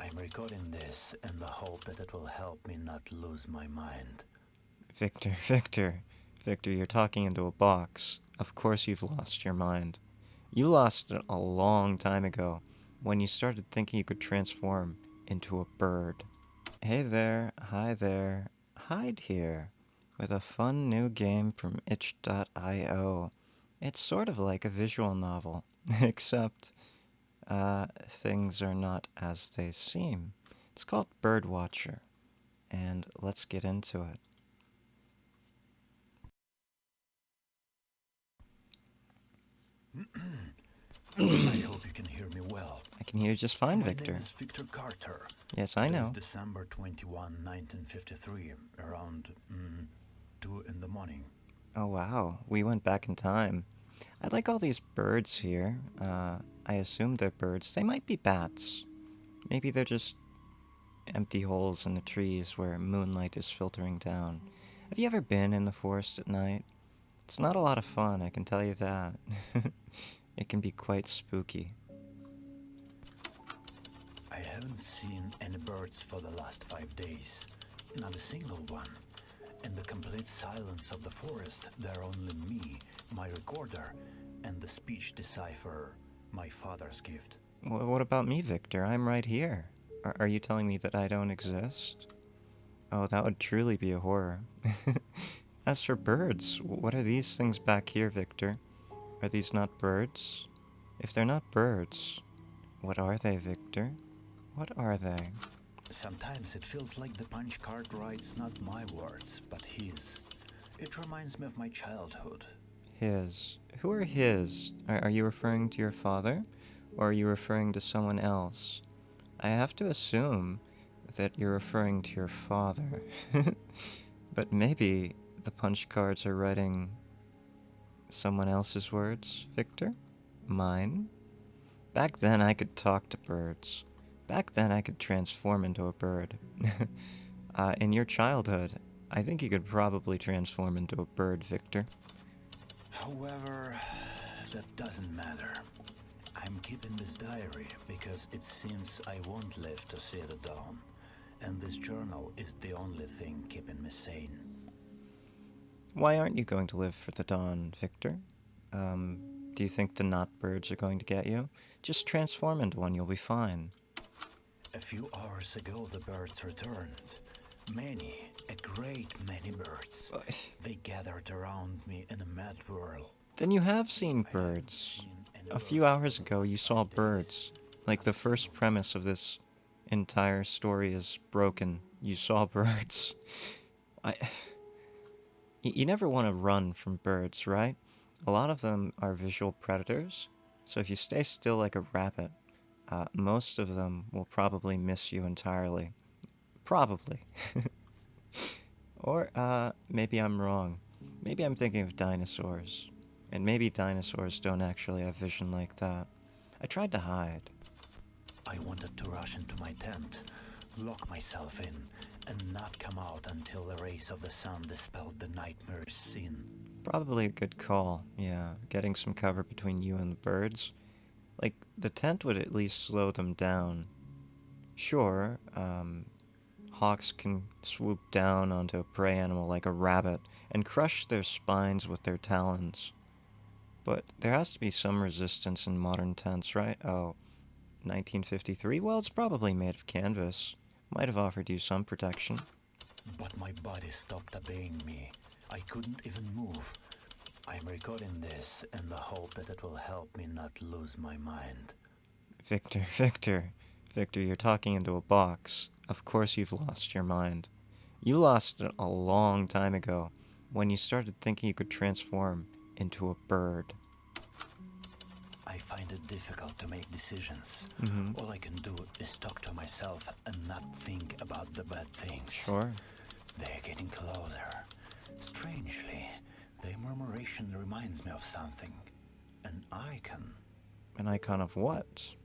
I'm recording this in the hope that it will help me not lose my mind. Victor, Victor, Victor, you're talking into a box. Of course you've lost your mind. You lost it a long time ago when you started thinking you could transform into a bird. Hey there, hi there, Hyde here, with a fun new game from itch.io. It's sort of like a visual novel, except, things are not as they seem. It's called Birdwatcher, and let's get into it. I hope you can hear me well. I can hear you just fine, My Victor. name is Victor Carter. Yes, I It know. is December 21, 1953, around 2 in the morning. Oh wow, we went back in time. I like all these birds here. I assume they're birds. They might be bats. Maybe they're just empty holes in the trees where moonlight is filtering down. Have you ever been in the forest at night? It's not a lot of fun, I can tell you that. It can be quite spooky. I haven't seen any birds for the last 5 days. Not a single one. In the complete silence of the forest, there are only me, my recorder, and the speech decipher, my father's gift. What about me, Victor? I'm right here. Are you telling me that I don't exist? Oh, that would truly be a horror. As for birds, what are these things back here, Victor? Are these not birds? If they're not birds, what are they, Victor? What are they? Sometimes it feels like the punch card writes not my words, but his. It reminds me of my childhood. His. Who are his? Are you referring to your father? Or are you referring to someone else? I have to assume that you're referring to your father. But maybe the punch cards are writing someone else's words, Victor? Mine? Back then I could talk to birds. Back then I could transform into a bird. In your childhood, I think you could probably transform into a bird, Victor. However, that doesn't matter. I'm keeping this diary because it seems I won't live to see the dawn. And this journal is the only thing keeping me sane. Why aren't you going to live for the dawn, Victor? Do you think the not birds are going to get you? Just transform into one, you'll be fine. A few hours ago, the birds returned. Many, a great many birds. They gathered around me in a mad whirl. Then you have seen birds. A few hours ago, you saw birds. Like the first premise of this entire story is broken. You saw birds. I. You never want to run from birds, right? A lot of them are visual predators, so if you stay still like a rabbit, most of them will probably miss you entirely. Probably. Or, maybe I'm wrong. Maybe I'm thinking of dinosaurs. And maybe dinosaurs don't actually have vision like that. I tried to hide. I wanted to rush into my tent, lock myself in, and not come out until the rays of the sun dispelled the nightmare's scene. Probably a good call, yeah. Getting some cover between you and the birds. Like, the tent would at least slow them down. Sure, hawks can swoop down onto a prey animal like a rabbit and crush their spines with their talons. But there has to be some resistance in modern tents, right? Oh, 1953? Well, it's probably made of canvas. Might have offered you some protection. But my body stopped obeying me. I couldn't even move. I'm recording this in the hope that it will help me not lose my mind. Victor, Victor, Victor, you're talking into a box. Of course you've lost your mind. You lost it a long time ago when you started thinking you could transform into a bird. I find it difficult to make decisions. Mm-hmm. All I can do is talk to myself and not think about the bad things. Sure. They're getting closer. Strangely, their murmuration reminds me of something. An icon. An icon of what?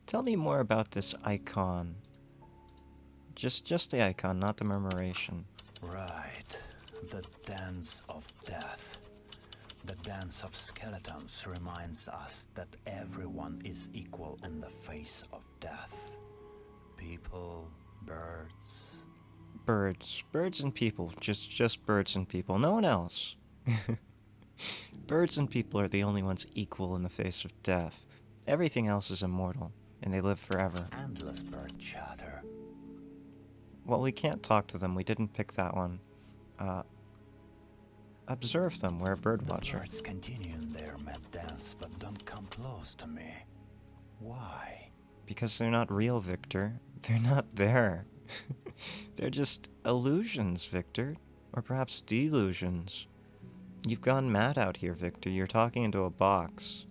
Tell me more about this icon. Just the icon, not the murmuration. Right. The dance of death. The dance of skeletons reminds us that everyone is equal in the face of death. People, birds. Birds. Birds and people. Just birds and people. No one else. Birds and people are the only ones equal in the face of death. Everything else is immortal, and they live forever. Endless bird chatter. Well, we can't talk to them. We didn't pick that one. Observe them. We're a birdwatcher. The birds continue in their mad dance, but don't come close to me. Why? Because they're not real, Victor. They're not there. They're just illusions, Victor. Or perhaps delusions. You've gone mad out here, Victor. You're talking into a box.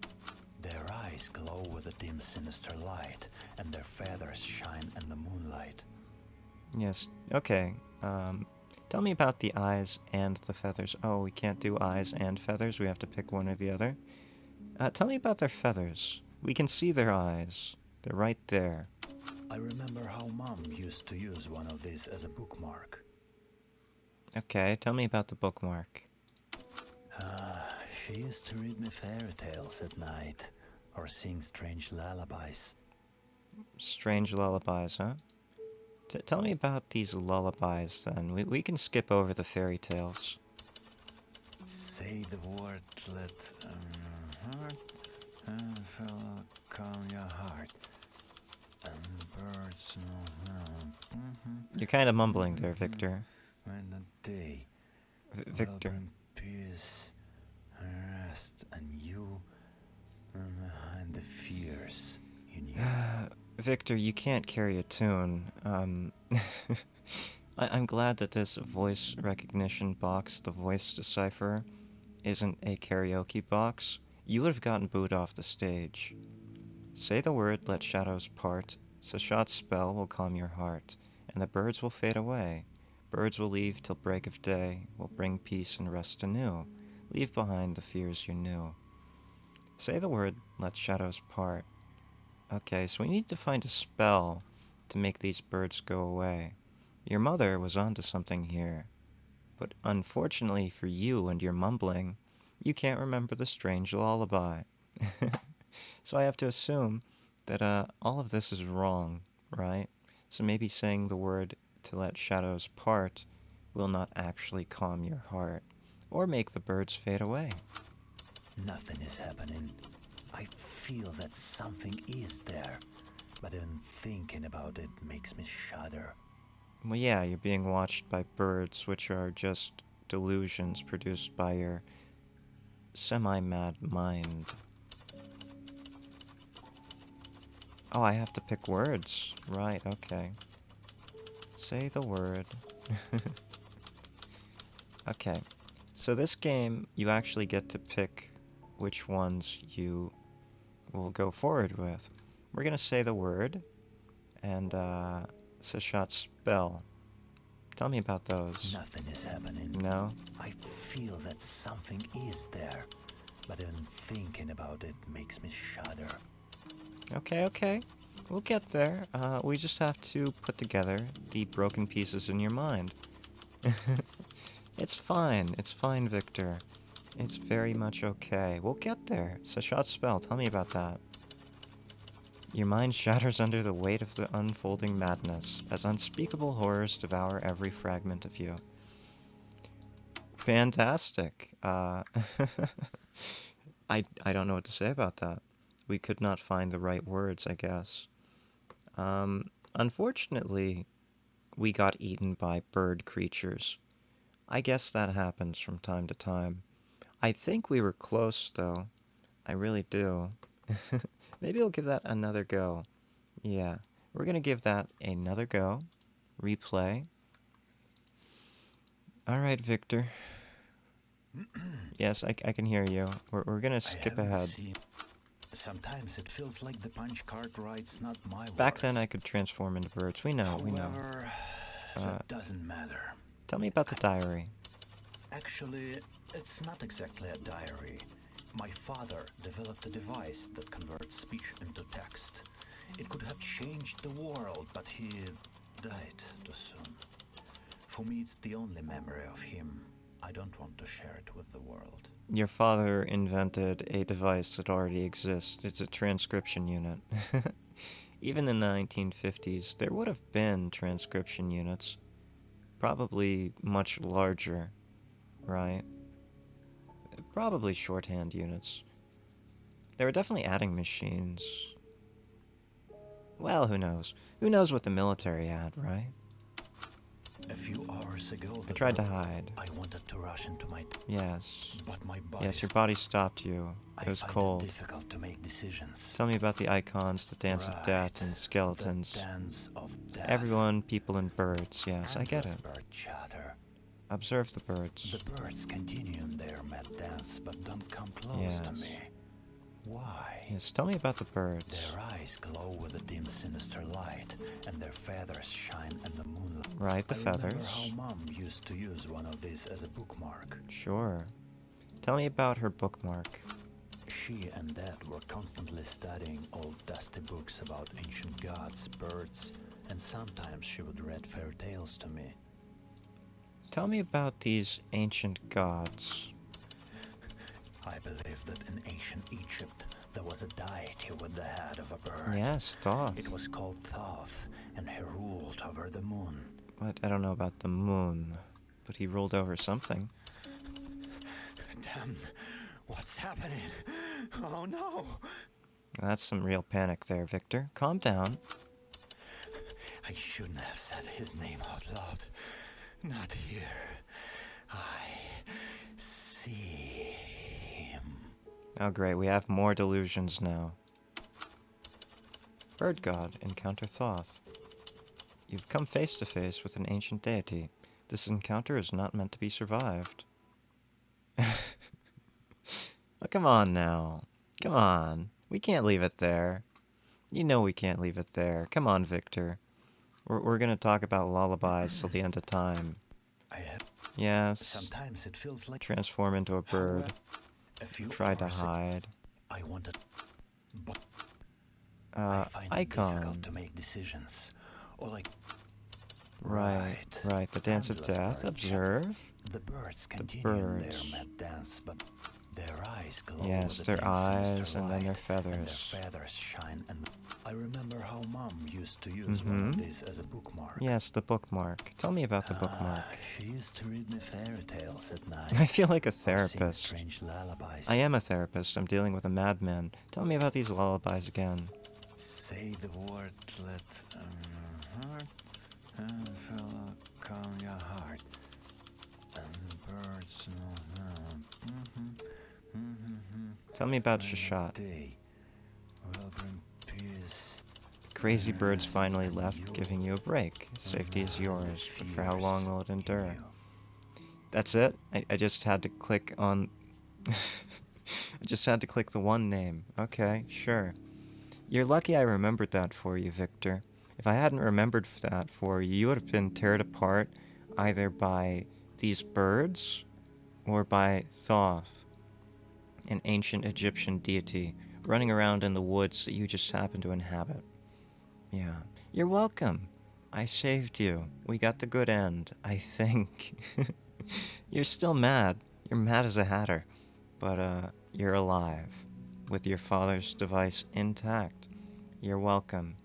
Their eyes glow with a dim, sinister light, and their feathers shine in the moonlight. Yes, okay. Tell me about the eyes and the feathers. Oh, we can't do eyes and feathers. We have to pick one or the other. Tell me about their feathers. We can see their eyes. They're right there. I remember how Mom used to use one of these as a bookmark. Okay, tell me about the bookmark. She used to read me fairy tales at night, or sing strange lullabies. Strange lullabies, huh? Tell me about these lullabies, then. We can skip over the fairy tales. Say the word, let heart calm your heart. And birds You're kind of mumbling there, Victor. when the day Victor. will bring peace and rest, and you behind the fears in you. Victor, you can't carry a tune. I'm glad that this voice recognition box, the voice decipherer, isn't a karaoke box. You would have gotten booed off the stage. Say the word, let shadows part. Sashat's spell will calm your heart, and the birds will fade away. Birds will leave till break of day, will bring peace and rest anew. Leave behind the fears you knew. Say the word, let shadows part. Okay, so we need to find a spell to make these birds go away. Your mother was onto something here. But unfortunately for you and your mumbling, you can't remember the strange lullaby. So I have to assume that all of this is wrong, right? So maybe saying the word to let shadows part will not actually calm your heart, or make the birds fade away. Nothing is happening. I feel that something is there, but even thinking about it makes me shudder. Well, yeah, you're being watched by birds, which are just delusions produced by your semi-mad mind. Oh, I have to pick words. Right, okay. Say the word. Okay, so this game, you actually get to pick which ones you will go forward with. We're gonna say the word, and Sashat's spell. Tell me about those. Nothing is happening. No? I feel that something is there, but even thinking about it makes me shudder. Okay. We'll get there. We just have to put together the broken pieces in your mind. It's fine, Victor. It's very much okay. We'll get there. Sashat's spell, tell me about that. Your mind shatters under the weight of the unfolding madness, as unspeakable horrors devour every fragment of you. Fantastic. I don't know what to say about that. We could not find the right words, I guess. Unfortunately, we got eaten by bird creatures. I guess that happens from time to time. I think we were close, though. I really do. Maybe we'll give that another go. Yeah, we're gonna give that another go. Replay. Alright, Victor. Yes, I can hear you. We're gonna skip ahead. Sometimes it feels like the punch card writes not my words. Back then I could transform into birds. We know. However, that doesn't matter. Tell me about the diary. Actually, it's not exactly a diary. My father developed a device that converts speech into text. It could have changed the world, but he died too soon. For me, it's the only memory of him. I don't want to share it with the world. Your father invented a device that already exists. It's a transcription unit. Even in the 1950s, there would have been transcription units. Probably much larger, right? Probably shorthand units. They were definitely adding machines. Well, who knows? Who knows what the military had, right? A few hours ago, I tried to hide. I wanted to rush into my... Yes. But my body... Yes, your body stopped you. It was cold. I find it difficult to make decisions. Tell me about the icons, the dance of death, and the skeletons. The dance of death. Everyone, people, and birds. Yes, I get it. Bird chatter. Observe the birds. The birds continue in their mad dance, but don't come close to me. Why? Yes, tell me about the birds. Their eyes glow with a dim, sinister light, and their feathers shine in the moonlight. Right, the feathers. I remember how Mom used to use one of these as a bookmark. Sure. Tell me about her bookmark. She and Dad were constantly studying old dusty books about ancient gods, birds, and sometimes she would read fairy tales to me. Tell me about these ancient gods. I believe that in ancient Egypt there was a deity with the head of a bird. Yes, Thoth. It was called Thoth, and he ruled over the moon. But I don't know about the moon. But he ruled over something. Damn, what's happening? Oh no! That's some real panic there, Victor. Calm down. I shouldn't have said his name out loud. Not here. I see him. Oh great, we have more delusions now. Bird God, encounter Thoth. You've come face to face with an ancient deity. This encounter is not meant to be survived. Oh, come on now. Come on. We can't leave it there. You know we can't leave it there. Come on, Victor. We're gonna talk about lullabies till the end of time. Yes. Sometimes it feels like transform into a bird. Try to hide. I wanted, but I find it difficult to make decisions. Or like right. The dance of death. Observe. The birds continue their mad dance, but their eyes glow. Yes, with their eyes and then their feathers. And their feathers shine. And I remember how Mom used to use one of these as a bookmark. Yes, the bookmark. Tell me about the bookmark. She used to read me fairy tales at night. I feel like a therapist. Strange lullabies. I am a therapist. I'm dealing with a madman. Tell me about these lullabies again. Say the word, let heart and feel calm your heart. And birds. Tell me about Shashat. Will bring peace. Crazy birds finally left, giving you a break. Safety is yours, but for how long will it endure? That's it? I just had to click on... I just had to click the one name. Okay, sure. You're lucky I remembered that for you, Victor. If I hadn't remembered that for you, you would have been teared apart either by these birds or by Thoth, an ancient Egyptian deity running around in the woods that you just happen to inhabit. Yeah. You're welcome. I saved you. We got the good end, I think. You're still mad. You're mad as a hatter. But, you're alive. With your father's device intact. You're welcome.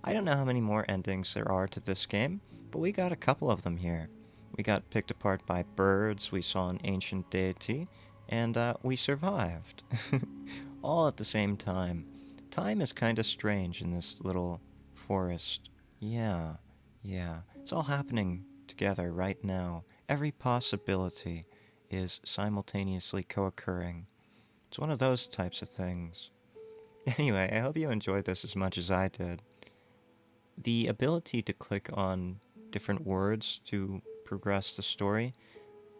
I don't know how many more endings there are to this game, but we got a couple of them here. We got picked apart by birds, we saw an ancient deity, and we survived. All at the same time. Time is kind of strange in this little forest. Yeah. It's all happening together right now. Every possibility is simultaneously co-occurring. It's one of those types of things. Anyway, I hope you enjoyed this as much as I did. The ability to click on different words to progress the story,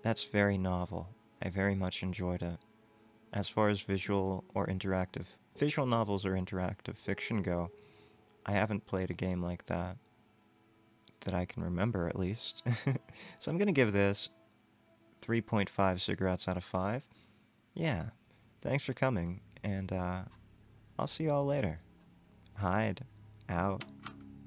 that's very novel. I very much enjoyed it. As far as visual novels or interactive fiction go, I haven't played a game like that I can remember, at least. So I'm going to give this 3.5 cigarettes out of 5. Yeah, thanks for coming, and I'll see you all later. Hyde, out.